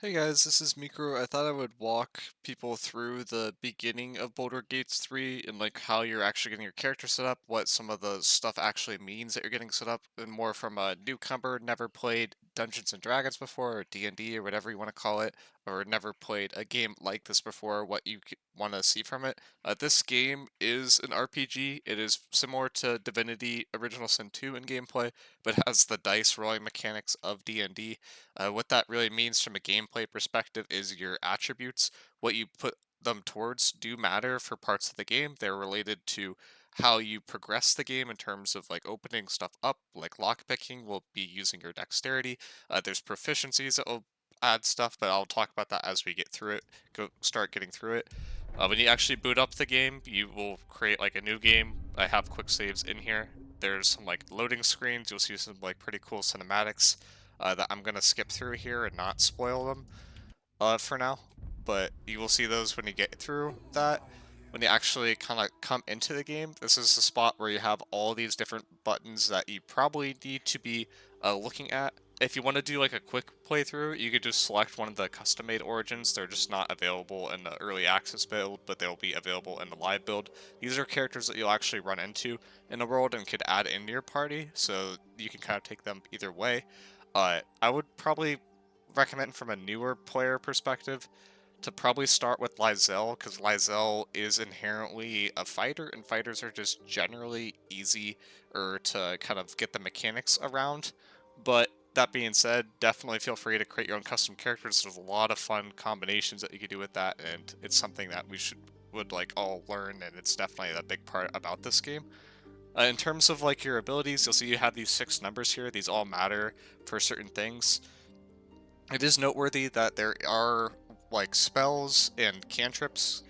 Hey guys, this is miicrow. I thought I would walk people through the beginning of Boulder Gates 3 and like how you're actually getting your character set up, what some of the stuff actually means that you're getting set up, and more from a newcomer, never played Dungeons and Dragons before, or D&D, or whatever you want to call it, or never played a game like this before, what you want to see from it. This game is an RPG. It is similar to Divinity Original Sin 2 in gameplay, but has the dice rolling mechanics of D&D. What that really means from a gameplay perspective is your attributes, what you put them towards, do matter for parts of the game. They're related to how you progress the game in terms of like opening stuff up, like lockpicking will be using your dexterity. There's proficiencies that will add stuff, but I'll talk about that as we get through it, start getting through it. When you actually boot up the game, you will create like a new game. I have quick saves in here. There's some like loading screens. You'll see some like pretty cool cinematics that I'm gonna skip through here and not spoil them for now. But you will see those when you get through that. When you actually kind of come into the game, this is the spot where you have all these different buttons that you probably need to be looking at. If you want to do like a quick playthrough, you could just select one of the custom-made origins. They're just not available in the early access build, but they'll be available in the live build. These are characters that you'll actually run into in the world and could add into your party, so you can kind of take them either way. I would probably recommend from a newer player perspective to probably start with Lizelle, because Lizelle is inherently a fighter, and fighters are just generally easy or to kind of get the mechanics around. But that being said, definitely feel free to create your own custom characters. There's a lot of fun combinations that you could do with that, and it's something that we would like all learn, and it's definitely a big part about this game. In terms of like your abilities, you'll see you have these 6 numbers here. These all matter for certain things. It is noteworthy that there are like spells and cantrips.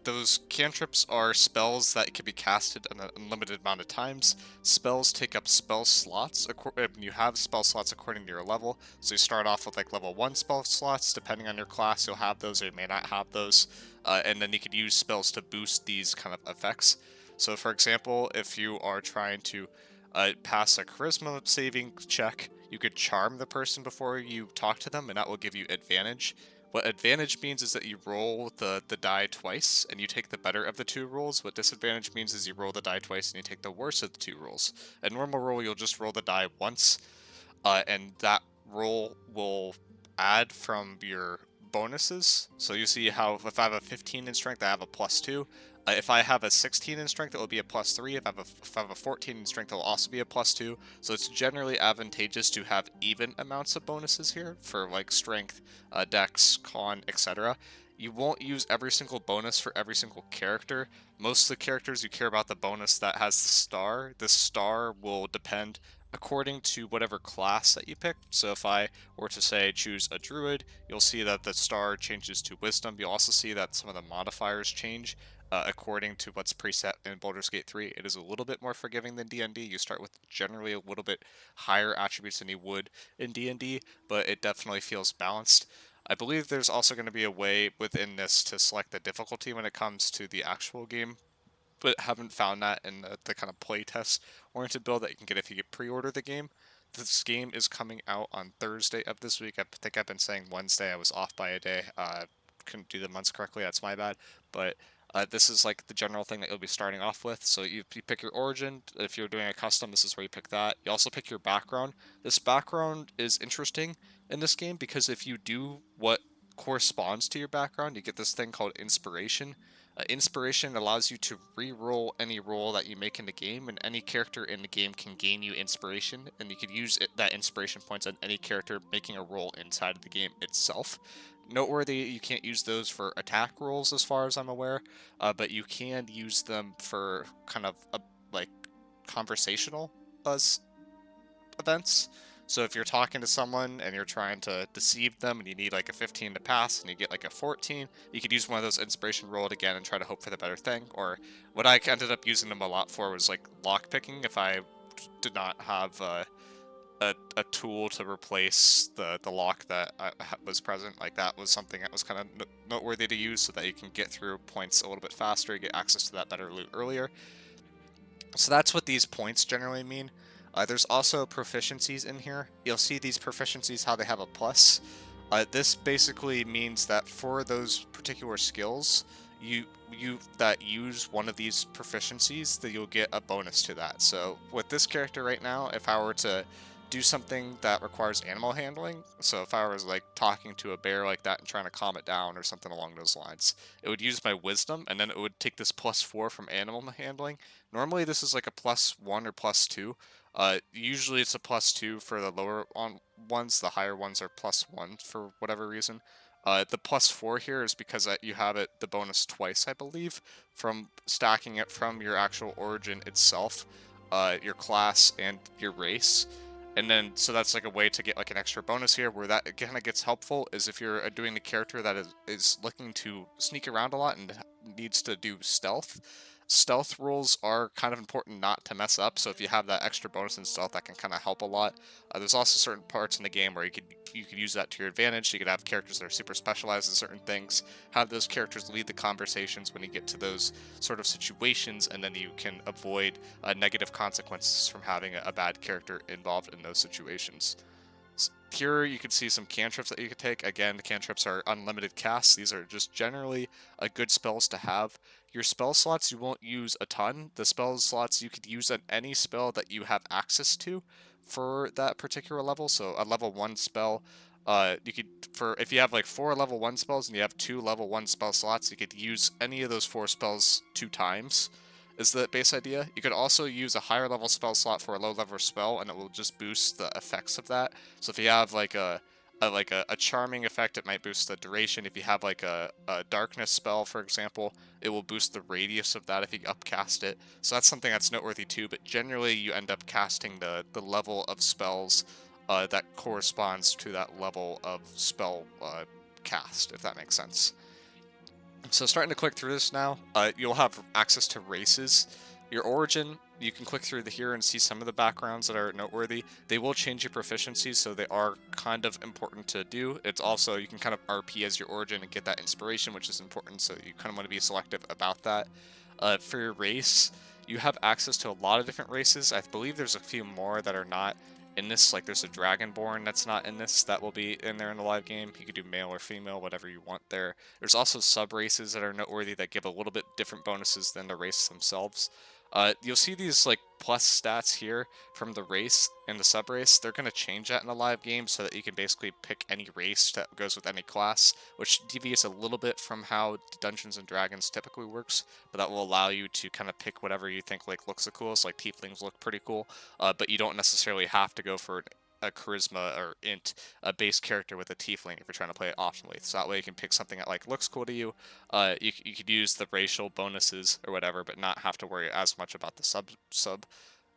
Those cantrips are spells that can be casted an unlimited amount of times. Spells take up spell slots. You have spell slots according to your level. So you start off with like level 1 spell slots. Depending on your class, you'll have those or you may not have those. And then you could use spells to boost these kind of effects. So for example, if you are trying to pass a charisma saving check, you could charm the person before you talk to them, and that will give you advantage. What advantage means is that you roll the die twice, and you take the better of the two rolls. What disadvantage means is you roll the die twice, and you take the worst of the two rolls. A normal roll, you'll just roll the die once, and that roll will add from your bonuses. So you see how if I have a 15 in strength, I have a +2. If I have a 16 in strength, it will be a +3. If I have a 14 in strength, it will also be a +2. So it's generally advantageous to have even amounts of bonuses here for like strength, dex, con, etc. You won't use every single bonus for every single character. Most of the characters you care about the bonus that has the star. The star will depend according to whatever class that you pick. So if I were to say choose a druid, you'll see that the star changes to wisdom. You'll also see that some of the modifiers change according to what's preset in Baldur's Gate 3. It is a little bit more forgiving than D&D. You start with generally a little bit higher attributes than you would in D&D, but it definitely feels balanced. I believe there's also going to be a way within this to select the difficulty when it comes to the actual game, but haven't found that in the kind of playtest oriented build that you can get if you pre-order the game. This game is coming out on Thursday of this week. I think I've been saying Wednesday. I was off by a day. Couldn't do the months correctly. That's my bad. But this is like the general thing that you'll be starting off with. So you pick your origin. If you're doing a custom, this is where you pick that. You also pick your background. This background is interesting in this game because if you do what corresponds to your background, you get this thing called inspiration. Inspiration allows you to re-roll any roll that you make in the game, and any character in the game can gain you inspiration, and you can use that inspiration points on any character making a roll inside of the game itself. Noteworthy, you can't use those for attack rolls as far as I'm aware, but you can use them for kind of like conversational uh, events. So if you're talking to someone and you're trying to deceive them and you need like a 15 to pass and you get like a 14, you could use one of those inspiration roll it again and try to hope for the better thing. Or what I ended up using them a lot for was like lock picking if I did not have a tool to replace the lock that was present. Like that was something that was kind of noteworthy to use so that you can get through points a little bit faster, you get access to that better loot earlier. So that's what these points generally mean. There's also proficiencies in here. You'll see these proficiencies, how they have a plus. This basically means that for those particular skills, you that use one of these proficiencies, that you'll get a bonus to that. So with this character right now, if I were to do something that requires animal handling, so if I was like talking to a bear like that and trying to calm it down or something along those lines, it would use my wisdom and then it would take this +4 from animal handling. Normally this is like a +1 or +2. Usually it's a +2 for the lower on ones. The higher ones are +1 for whatever reason. The +4 here is because you have it the bonus twice, I believe, from stacking it from your actual origin itself, your class and your race. And then, so that's like a way to get like an extra bonus here. Where that kind of gets helpful is if you're doing a character that is looking to sneak around a lot and needs to do stealth. Stealth rules are kind of important not to mess up, so if you have that extra bonus in stealth, that can kind of help a lot. There's also certain parts in the game where you could use that to your advantage. You could have characters that are super specialized in certain things, have those characters lead the conversations when you get to those sort of situations, and then you can avoid negative consequences from having a bad character involved in those situations. Here you can see some cantrips that you could take. Again, the cantrips are unlimited casts. These are just generally good spells to have. Your spell slots you won't use a ton. The spell slots you could use on any spell that you have access to for that particular level. So a level 1 spell, you could, for if you have like 4 level 1 spells and you have 2 level 1 spell slots, you could use any of those 4 spells 2 times is the base idea. You could also use a higher level spell slot for a low level spell, and it will just boost the effects of that. So if you have like a charming effect, it might boost the duration. If you have like a darkness spell, for example, it will boost the radius of that if you upcast it. So that's something that's noteworthy too. But generally, you end up casting the level of spells that corresponds to that level of spell cast, if that makes sense. So starting to click through this now, you'll have access to races. Your origin, you can click through here and see some of the backgrounds that are noteworthy. They will change your proficiencies, so they are kind of important to do. It's also, you can kind of RP as your origin and get that inspiration, which is important, so you kind of want to be selective about that. For your race, you have access to a lot of different races. I believe there's a few more that are not in this, like there's a Dragonborn that's not in this that will be in there in the live game. You could do male or female, whatever you want there. There's also sub races that are noteworthy that give a little bit different bonuses than the race themselves. You'll see these like plus stats here from the race and the sub race. They're going to change that in the live game so that you can basically pick any race that goes with any class, which deviates a little bit from how Dungeons and Dragons typically works, but that will allow you to kind of pick whatever you think like looks the coolest. Like tieflings look pretty cool, but you don't necessarily have to go for a charisma or int a base character with a tiefling if you're trying to play it optimally. So that way you can pick something that like looks cool to you. You could use the racial bonuses or whatever, but not have to worry as much about the sub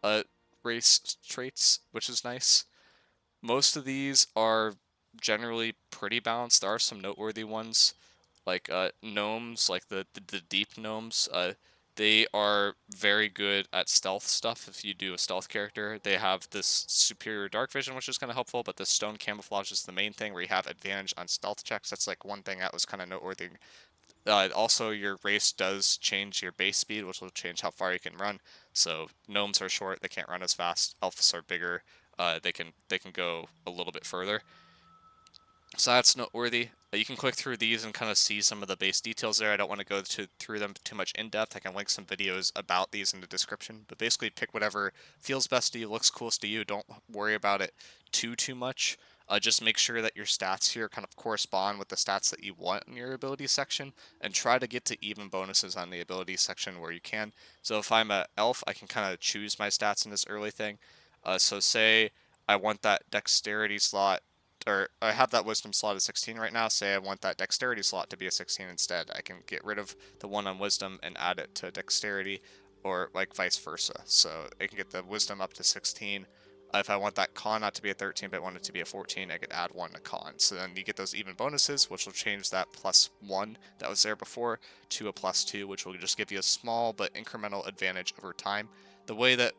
uh, race traits, which is nice. Most of these are generally pretty balanced. There are some noteworthy ones like gnomes, like the deep gnomes. They are very good at stealth stuff. If you do a stealth character, they have this superior dark vision, which is kind of helpful. But the stone camouflage is the main thing, where you have advantage on stealth checks. That's like one thing that was kind of noteworthy. Also, your race does change your base speed, which will change how far you can run. So gnomes are short; they can't run as fast. Elves are bigger; they can go a little bit further. So that's noteworthy. You can click through these and kind of see some of the base details there. I don't want to go through them too much in depth. I can link some videos about these in the description. But basically, pick whatever feels best to you, looks coolest to you. Don't worry about it too much. Just make sure that your stats here kind of correspond with the stats that you want in your ability section, and try to get to even bonuses on the ability section where you can. So if I'm an elf, I can kind of choose my stats in this early thing. So say I want that dexterity slot, or I have that wisdom slot at 16 right now. Say I want that dexterity slot to be a 16 instead. I can get rid of the one on wisdom and add it to dexterity, or like vice versa. So I can get the wisdom up to 16. If I want that con not to be a 13 but want it to be a 14, I could add 1 to con. So then you get those even bonuses, which will change that +1 that was there before to a +2, which will just give you a small but incremental advantage over time. The way that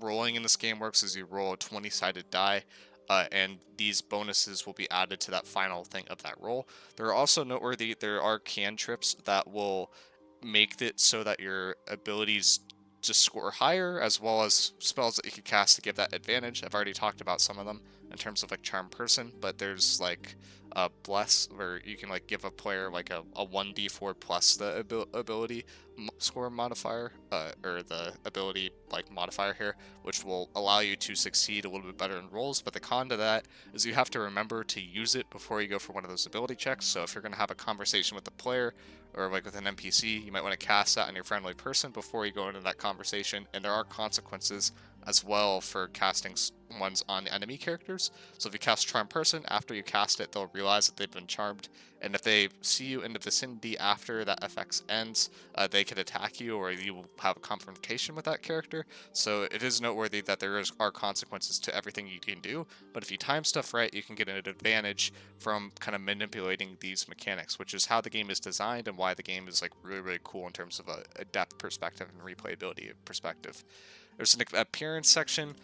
rolling in this game works is you roll a 20-sided die, and these bonuses will be added to that final thing of that roll. There are also noteworthy, there are cantrips that will make it so that your abilities just score higher, as well as spells that you can cast to give that advantage. I've already talked about some of them. in terms of like Charm Person, but there's like Bless, where you can like give a player like a 1d4 plus the ability score modifier, or the ability like modifier here, which will allow you to succeed a little bit better in rolls. But the con to that is you have to remember to use it before you go for one of those ability checks. So if you're going to have a conversation with the player, or like with an NPC, you might want to cast that on your friendly person before you go into that conversation, and there are consequences as well for casting ones on enemy characters. So if you cast Charm Person, after you cast it, they'll realize that they've been charmed, and if they see you in the vicinity after that FX ends, they could attack you, or you will have a confrontation with that character. So it is noteworthy that are consequences to everything you can do, but if you time stuff right, you can get an advantage from kind of manipulating these mechanics, which is how the game is designed and why the game is like really, really cool in terms of a depth perspective and replayability perspective. There's an appearance section.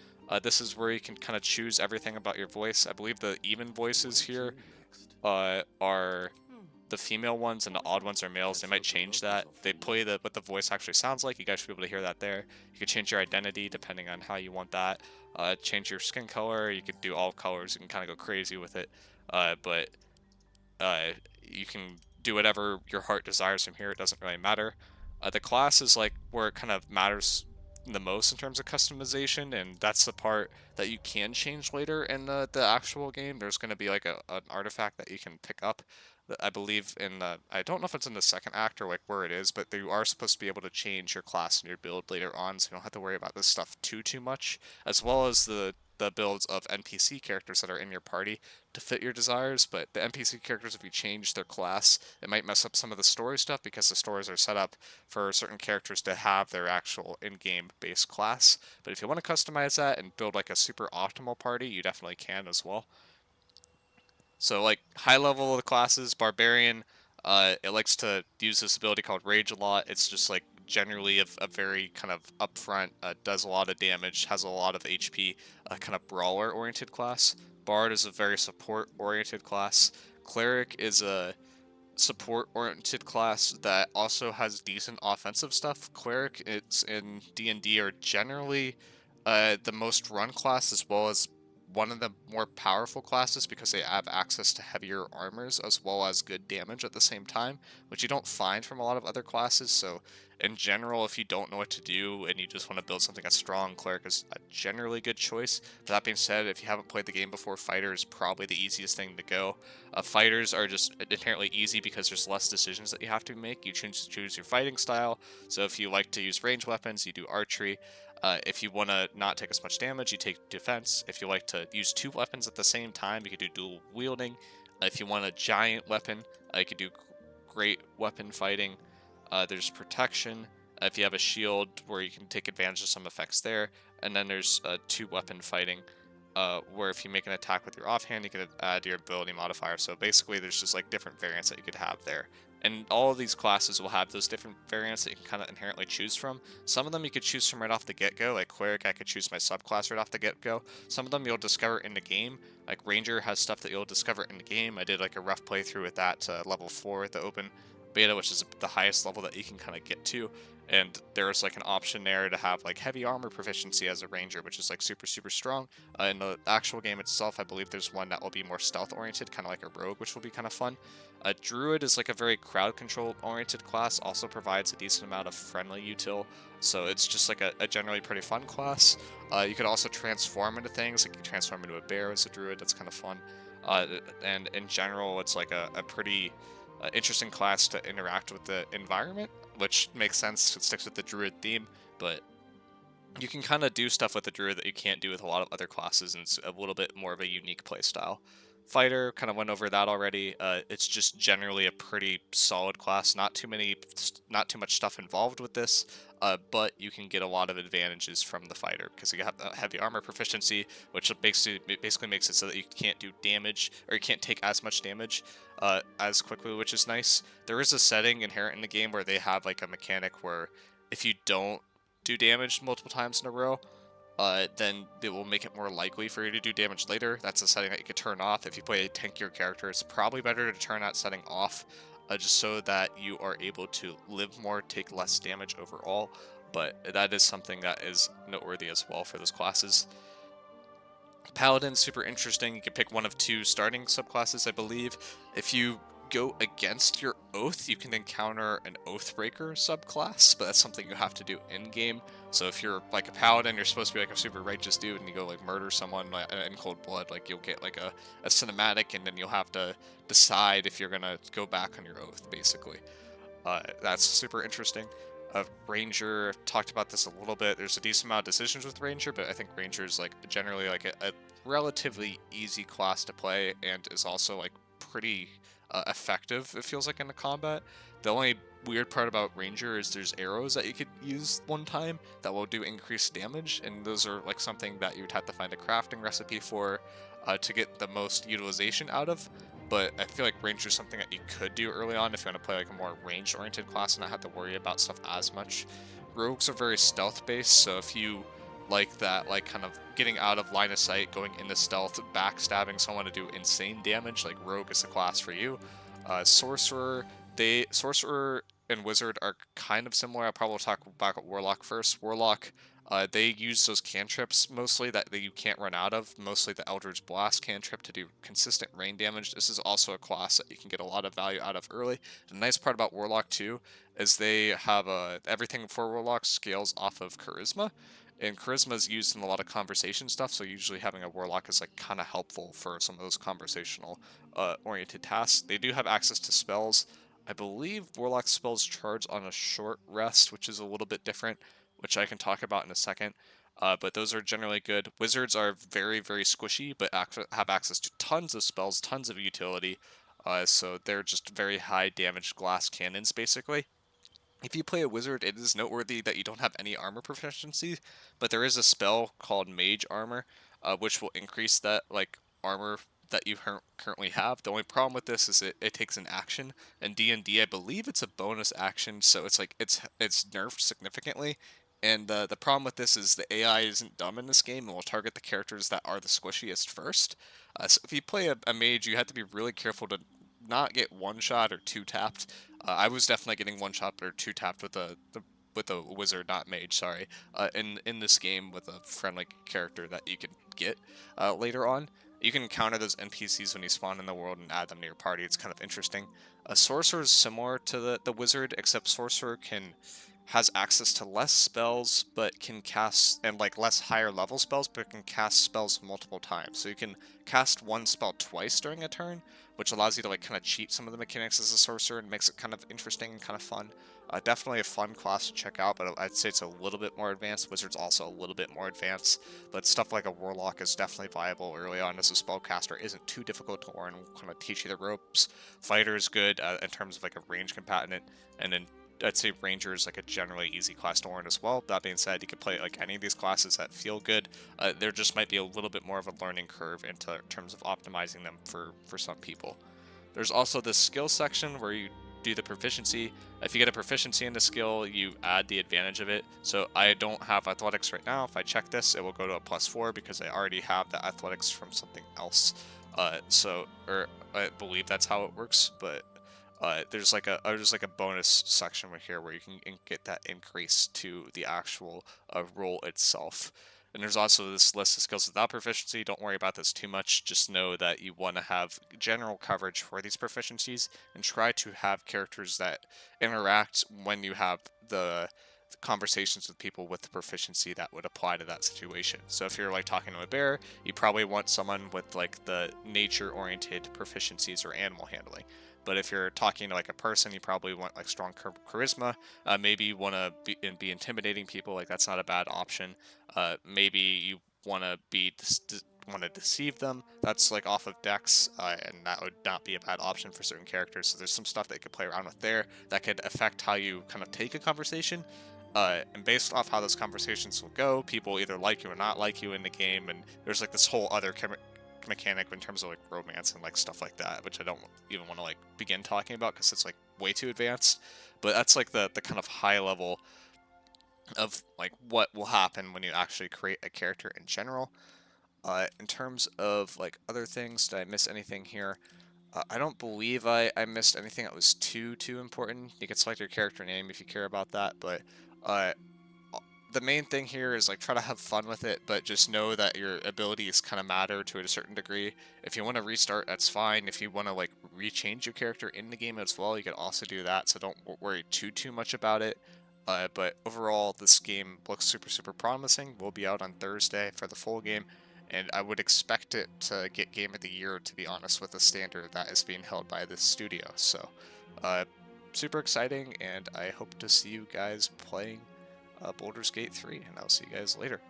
This is where you can kind of choose everything about your voice. I believe the even voices here are the female ones and the odd ones are males. They might change that. They play what the voice actually sounds like. You guys should be able to hear that there. You can change your identity depending on how you want that. Change your skin color. You could do all colors. You can kind of go crazy with it. But you can do whatever your heart desires from here. It doesn't really matter. The class is like where it kind of matters the most in terms of customization, and that's the part that you can change later in the actual game. There's going to be like an artifact that you can pick up. I believe in the, I don't know if it's in the second act or like where it is, but you are supposed to be able to change your class and your build later on, so you don't have to worry about this stuff too much, as well as the builds of NPC characters that are in your party to fit your desires. But the NPC characters, if you change their class, it might mess up some of the story stuff, because the stories are set up for certain characters to have their actual in-game base class. But if you want to customize that and build like a super optimal party, you definitely can as well. So like high level of the classes, Barbarian, it likes to use this ability called Rage a lot. It's just like generally a very kind of upfront, does a lot of damage, has a lot of HP, kind of brawler oriented class. Bard is a very support oriented class. Cleric is a support oriented class that also has decent offensive stuff. Cleric, it's in D&D, are generally the most run class, as well as one of the more powerful classes, because they have access to heavier armors as well as good damage at the same time, which you don't find from a lot of other classes. So in general, if you don't know what to do and you just want to build something as strong, Cleric is a generally good choice. But that being said, if you haven't played the game before, Fighter is probably the easiest thing to go. Fighters are just inherently easy because there's less decisions that you have to make. You choose your fighting style. So if you like to use ranged weapons, you do archery. If you want to not take as much damage, you take defense. If you like to use two weapons at the same time, you could do dual wielding. If you want a giant weapon, you could do great weapon fighting. There's protection. If you have a shield, where you can take advantage of some effects there. And then there's two weapon fighting, where if you make an attack with your offhand, you can add your ability modifier. So basically, there's just like different variants that you could have there. And all of these classes will have those different variants that you can kind of inherently choose from. Some of them you could choose from right off the get-go, like Cleric, I could choose my subclass right off the get-go. Some of them you'll discover in the game, like Ranger has stuff that you'll discover in the game. I did like a rough playthrough with that level 4 at the open beta, which is the highest level that you can kind of get to. And there's like an option there to have like heavy armor proficiency as a ranger, which is like super strong. In the actual game itself, I believe there's one that will be more stealth oriented, kind of like a rogue, which will be kind of fun. Druid is like a very crowd control oriented class, also provides a decent amount of friendly util, so it's just like a generally pretty fun class. You could also transform into things, like you transform into a bear as a druid, that's kind of fun. And in general, it's like a pretty interesting class to interact with the environment, which makes sense, it sticks with the druid theme, but you can kind of do stuff with the druid that you can't do with a lot of other classes, and it's a little bit more of a unique playstyle. Fighter, kind of went over that already. It's just generally a pretty solid class. Not too much stuff involved with this, but you can get a lot of advantages from the fighter because you have heavy armor proficiency, which basically makes it so that you can't do damage, or you can't take as much damage as quickly, which is nice. There is a setting inherent in the game where they have like a mechanic where if you don't do damage multiple times in a row, then it will make it more likely for you to do damage later. That's a setting that you could turn off. If you play a tankier character, it's probably better to turn that setting off, just so that you are able to live more, take less damage overall. But that is something that is noteworthy as well for those classes. Paladin's super interesting. You can pick one of two starting subclasses, I believe. If you go against your oath, you can encounter an Oathbreaker subclass, but that's something you have to do in-game. So if you're like a Paladin, you're supposed to be like a super righteous dude, and you go like murder someone like, in cold blood, like you'll get like a cinematic, and then you'll have to decide if you're gonna go back on your oath, basically. That's super interesting. Ranger, talked about this a little bit. There's a decent amount of decisions with Ranger, but I think Ranger is like generally like a relatively easy class to play, and is also like pretty effective, it feels like, in the combat. The only weird part about Ranger is there's arrows that you could use one time that will do increased damage, and those are like something that you'd have to find a crafting recipe for to get the most utilization out of. But I feel like Ranger is something that you could do early on if you want to play like a more range-oriented class and not have to worry about stuff as much. Rogues are very stealth-based, so if you like that, like kind of getting out of line of sight, going into stealth, backstabbing someone to do insane damage, like Rogue is the class for you. Sorcerer and Wizard are kind of similar. I'll probably talk about Warlock first. Warlock, they use those cantrips mostly that you can't run out of, mostly the Eldritch Blast cantrip to do consistent rain damage. This is also a class that you can get a lot of value out of early. The nice part about Warlock too is they have everything for Warlock scales off of Charisma, and Charisma is used in a lot of conversation stuff, so usually having a Warlock is like kind of helpful for some of those conversational oriented tasks. They do have access to spells. I believe Warlock spells charge on a short rest, which is a little bit different, which I can talk about in a second. But those are generally good. Wizards are very, very squishy, but have access to tons of spells, tons of utility. So they're just very high damage glass cannons, basically. If you play a wizard, it is noteworthy that you don't have any armor proficiency, but there is a spell called Mage Armor, which will increase that like armor that you currently have. The only problem with this is it takes an action, and D&D, I believe it's a bonus action, so it's like it's nerfed significantly. And the problem with this is the AI isn't dumb in this game and will target the characters that are the squishiest first. So if you play a mage, you have to be really careful to not get one shot or two tapped. I was definitely getting one shot or two tapped with with a wizard, not mage. Sorry, in this game with a friendly character that you can get later on. You can encounter those NPCs when you spawn in the world and add them to your party. It's kind of interesting. A sorcerer is similar to the wizard, except sorcerer has access to less spells, but can cast, and like less higher level spells, but can cast spells multiple times. So you can cast one spell twice during a turn, which allows you to like kind of cheat some of the mechanics as a sorcerer and makes it kind of interesting and kind of fun. Definitely a fun class to check out, but I'd say it's a little bit more advanced. Wizard's also a little bit more advanced, but stuff like a Warlock is definitely viable early on as a spellcaster. Isn't too difficult to learn, kind of teach you the ropes. Fighter is good in terms of like a range combatant, and then I'd say Ranger is like a generally easy class to learn as well. That being said, you can play like any of these classes that feel good. There just might be a little bit more of a learning curve in terms of optimizing them for some people. There's also this skill section where you do the proficiency. If you get a proficiency in the skill, you add the advantage of it. So I don't have athletics right now. If I check this, it will go to a +4 because I already have the athletics from something else. Or I believe that's how it works, but there's like a bonus section right here where you can get that increase to the actual roll itself. And there's also this list of skills without proficiency. Don't worry about this too much. Just know that you want to have general coverage for these proficiencies and try to have characters that interact when you have the conversations with people with the proficiency that would apply to that situation. So if you're like talking to a bear, you probably want someone with like the nature oriented proficiencies or animal handling. But if you're talking to like a person, you probably want like strong charisma. Maybe you want to be intimidating people. Like that's not a bad option. Maybe you want to want to deceive them. That's like off of Dex, and that would not be a bad option for certain characters. So there's some stuff that you could play around with there that could affect how you kind of take a conversation. And based off how those conversations will go, people either like you or not like you in the game, and there's like this whole other mechanic in terms of like romance and like stuff like that, which I don't even want to like begin talking about because it's like way too advanced. But that's like the kind of high level of like what will happen when you actually create a character in general. In terms of like other things, did I miss anything here? I don't believe I missed anything that was too important. You can select your character name if you care about that, but uh, the main thing here is like try to have fun with it, but just know that your abilities kind of matter to a certain degree. If you want to restart, that's fine. If you want to like rechange your character in the game as well, you can also do that. So don't worry too much about it. But overall, this game looks super promising. We'll be out on Thursday for the full game, and I would expect it to get Game of the Year, to be honest, with the standard that is being held by this studio. So, uh, super exciting, and I hope to see you guys playing Baldur's Gate 3, and I'll see you guys later.